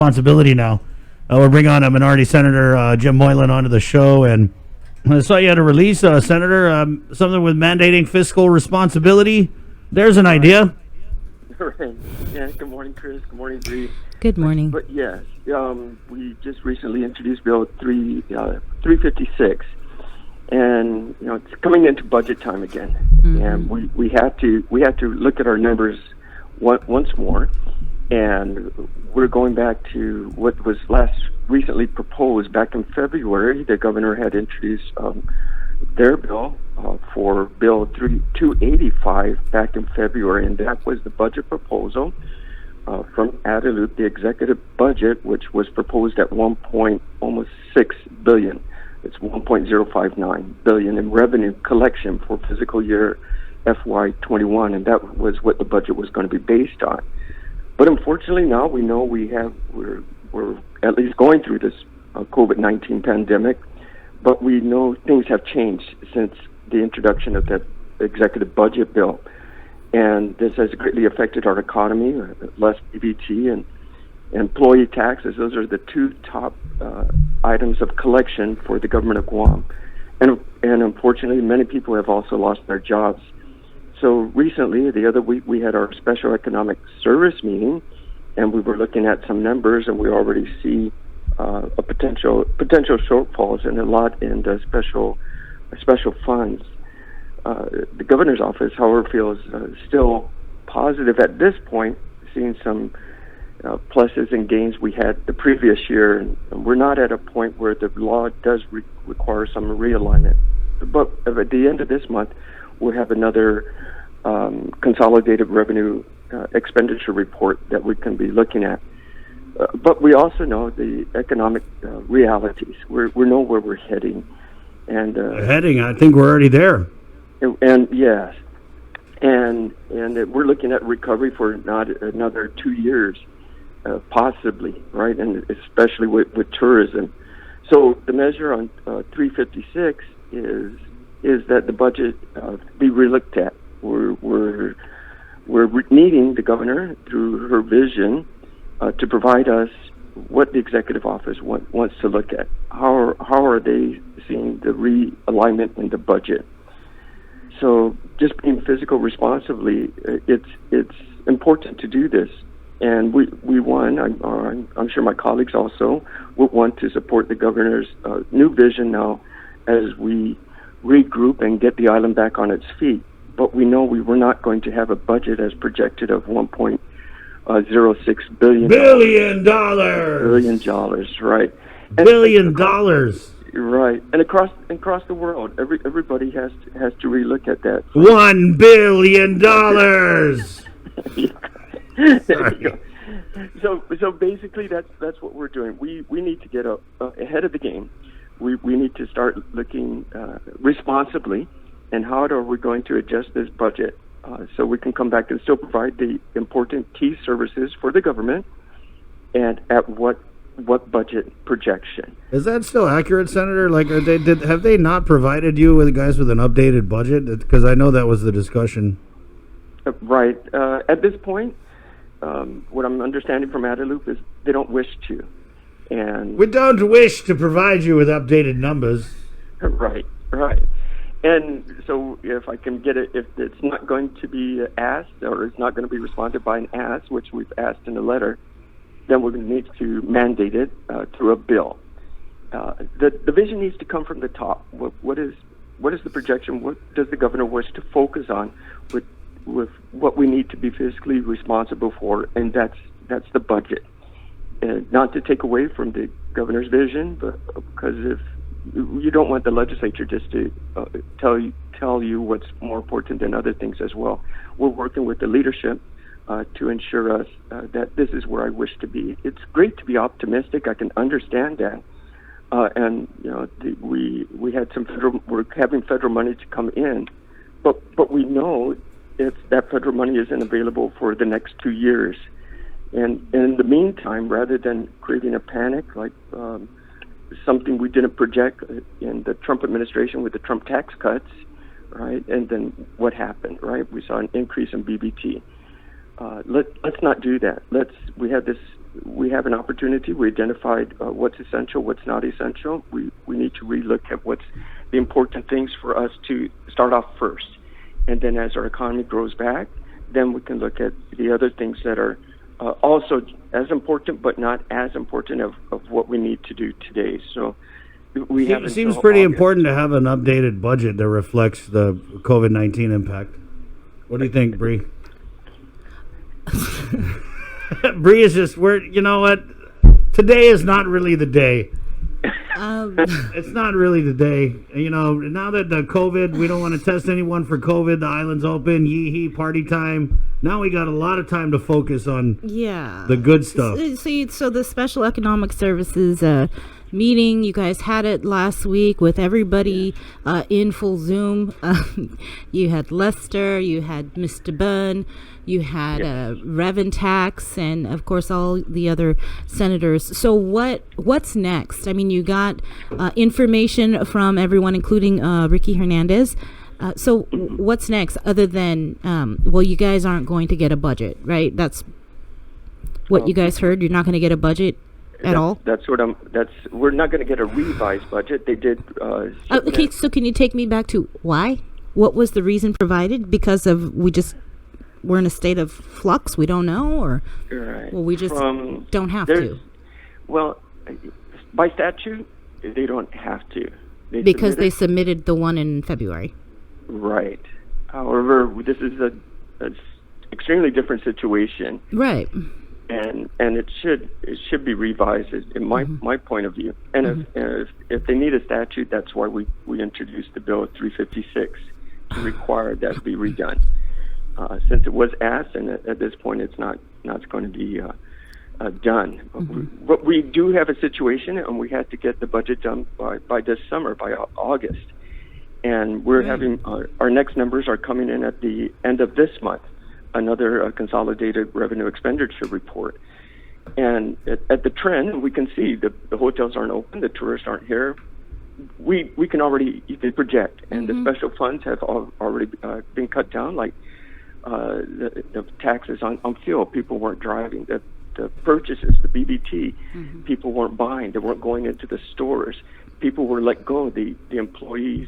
Responsibility now. We'll bring on a minority senator, Jim Moylan, onto the show, and I saw you had a release, Senator, something with mandating fiscal responsibility. There's an idea. Right. Yeah. Good morning, Chris. Good morning, Bree. Good morning. But yes, we just recently introduced Bill 356, and it's coming into budget time again, and we have to look at our numbers once more. And we're going back to what was recently proposed back in February. The governor had introduced their bill for Bill 285 back in February, and that was the budget proposal from Adelup, the executive budget, which was proposed at almost $6 billion. It's $1.059 billion in revenue collection for fiscal year FY21, and that was what the budget was going to be based on. But unfortunately, now we know we're at least going through this COVID-19 pandemic, but we know things have changed since the introduction of that executive budget bill, and this has greatly affected our economy. Less BBT and employee taxes; those are the two top items of collection for the government of Guam, and unfortunately, many people have also lost their jobs. So recently, the other week, we had our special economic service meeting, and we were looking at some numbers, and we already see a potential shortfalls in a lot in the special funds. The governor's office, however, feels still positive at this point, seeing some pluses and gains we had the previous year, and we're not at a point where the law does require some realignment. But at the end of this month, we'll have another consolidated revenue expenditure report that we can be looking at. But we also know the economic realities. We know where we're heading. And I think we're already there. And yes. And we're looking at recovery for not another 2 years, possibly, right? And especially with tourism. So the measure on 356 is that the budget be relooked at. We're needing the governor through her vision to provide us what the executive office wants to look at. How are they seeing the realignment in the budget? So just being fiscal responsibly, it's important to do this. And we want, I'm sure my colleagues also would want to support the governor's new vision now as we regroup and get the island back on its feet. But we know we were not going to have a budget as projected of $1.06 billion. Billion dollars, right? $1 billion. Right, and across the world, everybody has to relook at that. $1 billion. There you go. So basically, that's what we're doing. We need to get ahead of the game. We need to start looking responsibly, and how are we going to adjust this budget so we can come back and still provide the important key services for the government, and at what budget projection. Is that still accurate, Senator? Like, have they not provided you with an updated budget? Because I know that was the discussion. Right. At this point, what I'm understanding from Adelup is they don't wish to. And we don't wish to provide you with updated numbers. Right. And so if I can get it, if it's not going to be asked, or it's not going to be responded by an ask, which we've asked in a letter, then we're going to need to mandate it through a bill. The vision needs to come from the top. What is the projection? What does the governor wish to focus on with what we need to be fiscally responsible for? And that's the budget. Not to take away from the governor's vision, but because if you don't want the legislature just to tell you what's more important than other things as well. We're working with the leadership to ensure us that this is where I wish to be. It's great to be optimistic. I can understand that. And we had we're having federal money to come in, but we know if that federal money isn't available for the next 2 years. And in the meantime, rather than creating a panic like something we didn't project in the Trump administration with the Trump tax cuts, right? And then what happened, right? We saw an increase in BBT. Let's not do that. We have this we have an opportunity. We identified what's essential, what's not essential. We need to relook at what's the important things for us to start off first. And then as our economy grows back, then we can look at the other things that are also as important, but not as important of what we need to do today. So we have. It seems pretty important to have an updated budget that reflects the COVID-19 impact. What do you think, Bree? Bree is just, you know what? Today is not really the day. It's not really the day. You know, now that the COVID, we don't want to test anyone for COVID. The island's open. Yee-hee, party time. Now we got a lot of time to focus on the good stuff. So the Special Economic Services meeting, you guys had it last week with everybody in full Zoom. You had Lester, you had Mr. Bunn, you had Reverend Tax, and of course all the other senators. So what's next? I mean, you got information from everyone, including Ricky Hernandez. So what's next other than, well, you guys aren't going to get a budget, right? That's what you guys heard. You're not going to get a budget at all? We're not going to get a revised budget. They did. Okay, so can you take me back to why? What was the reason provided? Because of we're in a state of flux. We don't know, or right. Well, we just don't have to. Well, by statute, they don't have to. Because they submitted the one in February. Right. However, this is a extremely different situation. Right. And it should be revised in my point of view. And if they need a statute, that's why we introduced the bill 356 to require that to be redone. Since it was asked, and at this point it's not going to be done. But we do have a situation, and we had to get the budget done by this summer, by August. And we're having our next numbers are coming in at the end of this month. Another consolidated revenue expenditure report. And at the trend, we can see the hotels aren't open, the tourists aren't here. You can project, and the special funds have already been cut down, like the taxes on fuel. People weren't driving. The purchases, the BBT, people weren't buying. They weren't going into the stores. People were let go. The employees'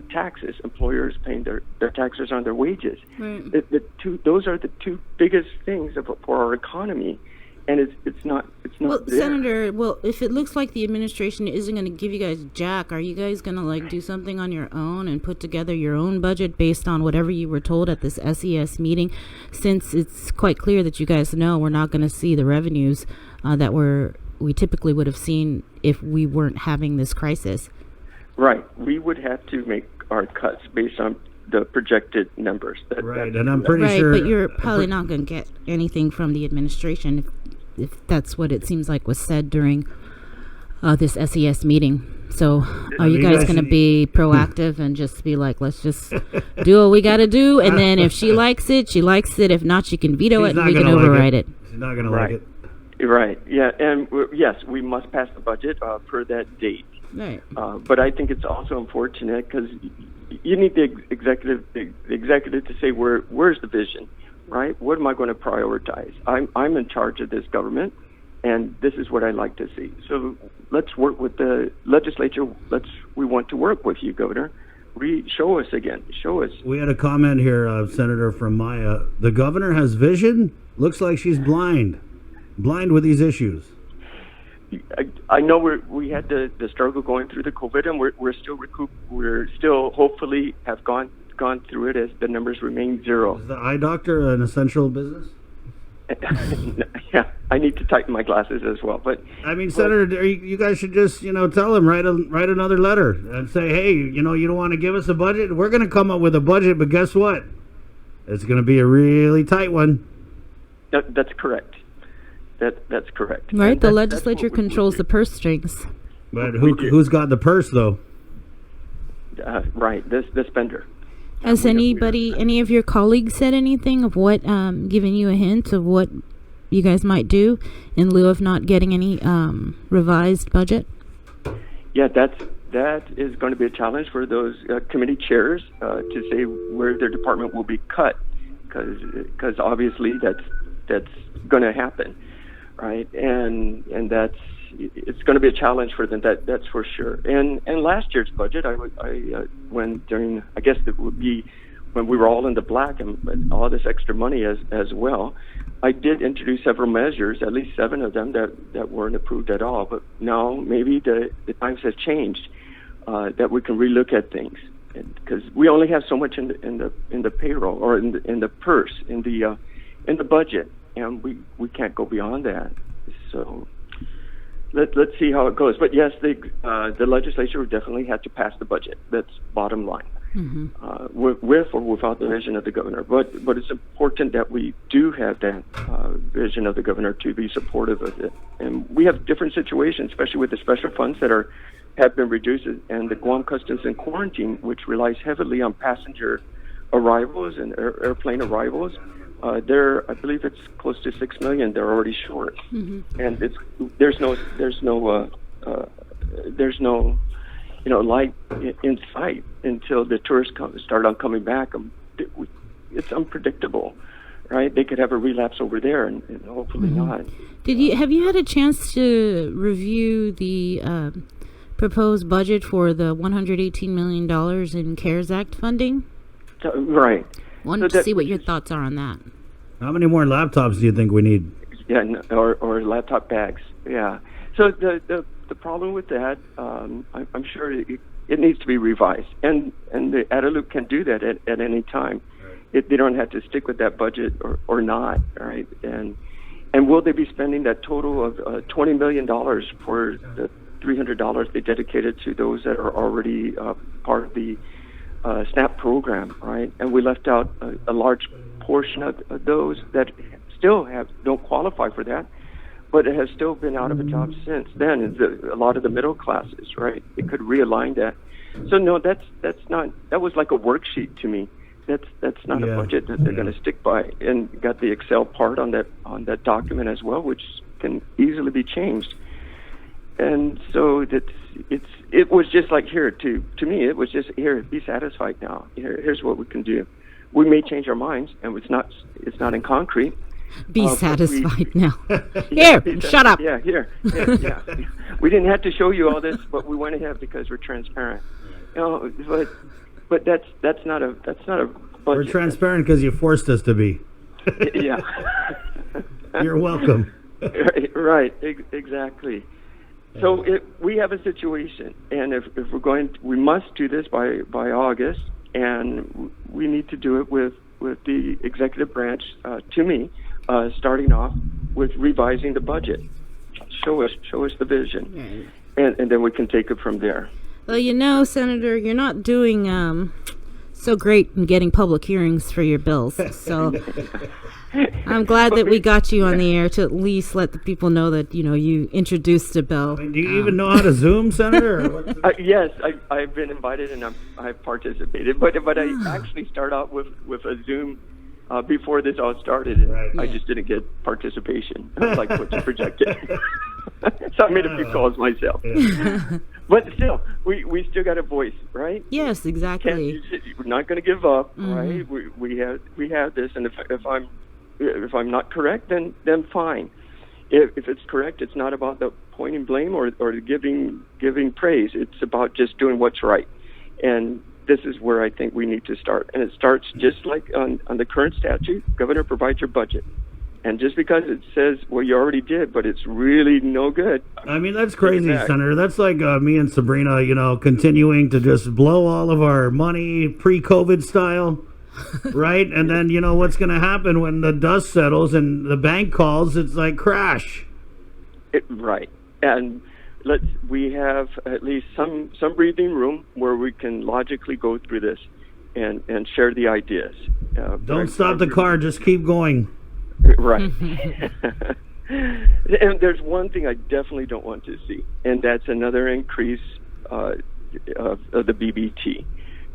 taxes, employers paying their taxes on their wages. Right. Those are the two biggest things for our economy, and it's not. Well, there. Senator, if it looks like the administration isn't going to give you guys jack, are you guys going to do something on your own and put together your own budget based on whatever you were told at this SES meeting? Since it's quite clear that you guys know we're not going to see the revenues that we typically would have seen if we weren't having this crisis. Right. We would have to make our cuts based on the projected numbers. And I'm pretty sure... Right, but you're probably not going to get anything from the administration if that's what it seems like was said during this SES meeting. So are you guys going to be proactive and just be like, let's just do what we got to do, and then if she likes it, she likes it. If not, she can veto it and we can override it. She's not going to like it. Right. Yeah. And yes, we must pass the budget per that date. Right. But I think it's also unfortunate because you need the executive to say where's the vision, right? What am I going to prioritize? I'm in charge of this government, and this is what I like to see. So let's work with the legislature. We want to work with you, Governor. Show us again. Show us. We had a comment here, Senator, from Maya. The governor has vision. Looks like she's blind with these issues. I know we had the struggle going through the COVID, and we're still we're still hopefully have gone through it as the numbers remain zero. Is the eye doctor an essential business? Yeah, I need to tighten my glasses as well. But I mean, Senator, you guys should just tell them write another letter and say, hey, you don't want to give us a budget. We're going to come up with a budget, but guess what? It's going to be a really tight one. That's correct. That's correct. Right, the legislature controls the purse strings. But who's got the purse, though? Right, the spender. Has any of your colleagues said anything of what, giving you a hint of what you guys might do in lieu of not getting any revised budget? Yeah, that is going to be a challenge for those committee chairs to say where their department will be cut, because obviously that's going to happen. right? And it's going to be a challenge for them. That's for sure. And last year's budget, when during, I guess it would be when we were all in the black and all this extra money as well, I did introduce several measures, at least 7 of them that weren't approved at all. But now maybe the times have changed, that we can relook at things, because we only have so much in the payroll or in the purse in the budget, and we can't go beyond that. So let's see how it goes. But yes, the legislature would definitely have to pass the budget. That's bottom line. With or without the vision of the governor. But it's important that we do have that vision of the governor to be supportive of it. And we have different situations, especially with the special funds that have been reduced, and the Guam Customs and Quarantine, which relies heavily on passenger arrivals and airplane arrivals. I believe it's close to 6 million. They're already short, and there's no light in sight until the tourists start on coming back. It's unpredictable, right? They could have a relapse over there, and hopefully not. Have you had a chance to review the proposed budget for the $118 million in CARES Act funding? Right. Wanted to see what your thoughts are on that. How many more laptops do you think we need? Yeah, or laptop bags. Yeah. So the problem with that, I'm sure it needs to be revised, and the Adelup can do that at any time. Right. They don't have to stick with that budget or not, right? And will they be spending that total of $20 million for the $300 they dedicated to those that are already part of the SNAP program, right? And we left out a large portion of those that still don't qualify for that, but it has still been out of a job since then. A lot of the middle classes, right? It could realign that. So no, that's not. That was like a worksheet to me. That's not a budget that they're going to stick by. And got the Excel part on that document as well, which can easily be changed. And so it was just like, here to me it was just, here, be satisfied now. Here's what we can do. We may change our minds, and it's not in concrete. Be satisfied now. Here, shut up. Yeah, here. Yeah. We didn't have to show you all this, but we went ahead because we're transparent. But that's not a budget. We're transparent because you forced us to be. Yeah. You're welcome. Right. Exactly. So we have a situation, and if we're we must do this by August, and we need to do it with the executive branch. To me, starting off with revising the budget. Show us the vision, and then we can take it from there. Well, Senator, you're not doing so great in getting public hearings for your bills. So I'm glad that we got you on the air to at least let the people know that, you introduced a bill. Do you even know how to Zoom, Senator? Or yes, I've been invited and I've participated, but I actually start out with a Zoom before this all started, and I just didn't get participation. I was like, what's projected? So I made a few calls myself. Yeah. But still, we still got a voice, right? Yes, exactly. We're not going to give up, right? We have this, and if I'm not correct, then fine. If it's correct, it's not about the pointing blame or giving praise. It's about just doing what's right, and this is where I think we need to start. And it starts just like on the current statute. Governor provides your budget. And just because it says, well, you already did, but it's really no good. I mean, that's crazy, Senator. That's like me and Sabrina, continuing to just blow all of our money pre-COVID style, right? And then, what's going to happen when the dust settles and the bank calls, it's like crash. Right. And we have at least some breathing room where we can logically go through this and share the ideas. Don't stop the car, just keep going. Right. And there's one thing I definitely don't want to see, and that's another increase of the BBT.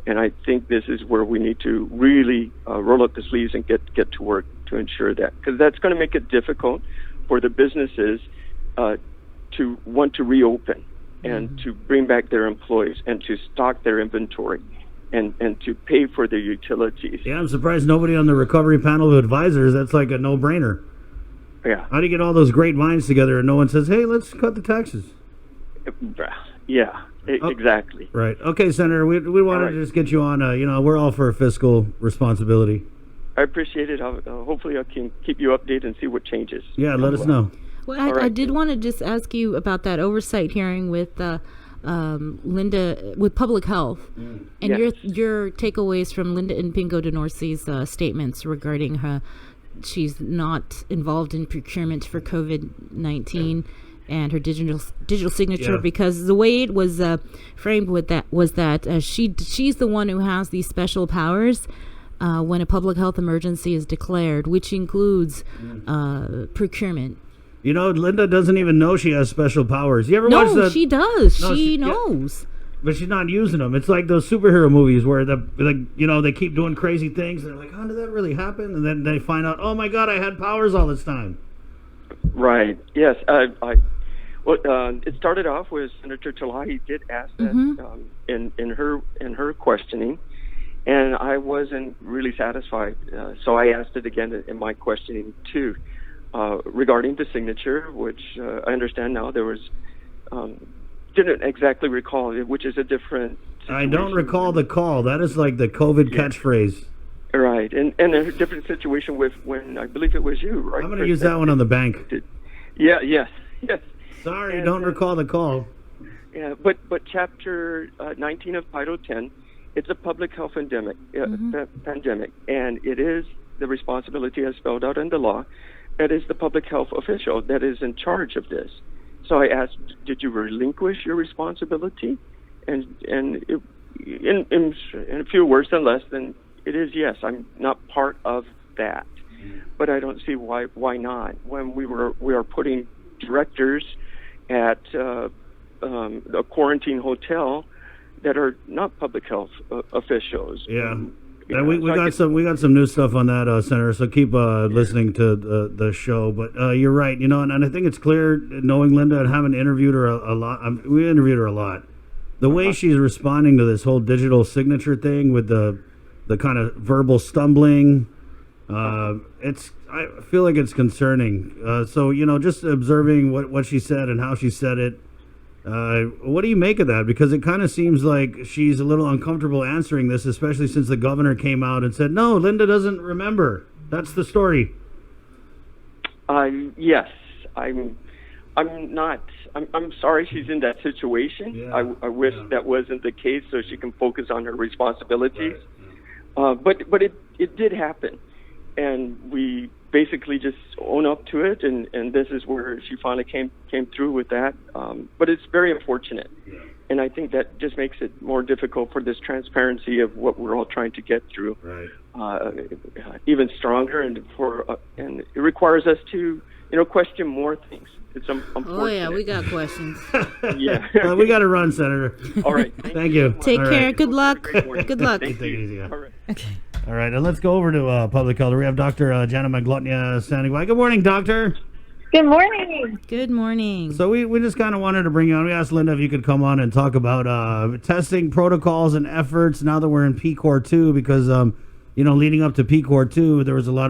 And I think this is where we need to really roll up the sleeves and get to work to ensure that, because that's going to make it difficult for the businesses to want to reopen and to bring back their employees and to stock their inventory. And to pay for their utilities. Yeah, I'm surprised nobody on the recovery panel of advisors, that's like a no-brainer. Yeah. How do you get all those great minds together and no one says, hey, let's cut the taxes? Yeah, exactly. Right. Okay, Senator, we wanted to just get you on, we're all for fiscal responsibility. I appreciate it. Hopefully I can keep you updated and see what changes. Yeah, let us know. Well, I did want to just ask you about that oversight hearing with Linda, with public health, and your takeaways from Linda and Pingo de Norce's statements regarding her. She's not involved in procurement for COVID-19 and her digital signature, because the way it was framed with that was that she's the one who has these special powers when a public health emergency is declared, which includes procurement. Linda doesn't even know she has special powers. You ever watch that? She does. No, she knows. But she's not using them. It's like those superhero movies where they keep doing crazy things. And they're like, how did that really happen? And then they find out, oh my God, I had powers all this time. Right. Yes. It started off with Senator Talahi did ask that in her questioning, and I wasn't really satisfied. So I asked it again in my questioning too, regarding the signature, which I understand now there was. Didn't exactly recall, which is a different situation. I don't recall the call. That is like the COVID catchphrase. Right, and a different situation with when I believe it was you, right? I'm going to use that one on the bank. Yes. Sorry, don't recall the call. Yeah, but Chapter 19 of Title 10, it's a public health pandemic, and it is the responsibility as spelled out in the law. That is the public health official that is in charge of this. So I asked, did you relinquish your responsibility? And in a few words and less than it is, yes, I'm not part of that. But I don't see why not. When we are putting directors at a quarantine hotel that are not public health officials. Yeah. And we got some new stuff on that, Senator. So keep listening to the show. But you're right, and I think it's clear, knowing Linda and having interviewed her a lot. We interviewed her a lot. The way she's responding to this whole digital signature thing with the kind of verbal stumbling, I feel like it's concerning. So just observing what she said and how she said it. What do you make of that? Because it kind of seems like she's a little uncomfortable answering this, especially since the governor came out and said, no, Linda doesn't remember. That's the story. Yes. I'm not. I'm sorry she's in that situation. Yeah. I wish that wasn't the case so she can focus on her responsibilities. Right. But it did happen. And we basically just own up to it, and this is where she finally came through with that. But it's very unfortunate, and I think that just makes it more difficult for this transparency of what we're all trying to get through, even stronger, and it requires us to question more things. It's unfortunate. Oh yeah, we got questions. Yeah, well, we got to run, Senator. All right, thank you. Take care. Right. Good luck. Good luck. Take it easy. All right. Okay. All right, and let's go over to public health. We have Dr. Janet Maglotnia standing by. Good morning, doctor. Good morning. Good morning. So we just kind of wanted to bring you on. We asked Linda if you could come on and talk about testing protocols and efforts now that we're in PCOR 2, because, leading up to PCOR 2, there was a lot of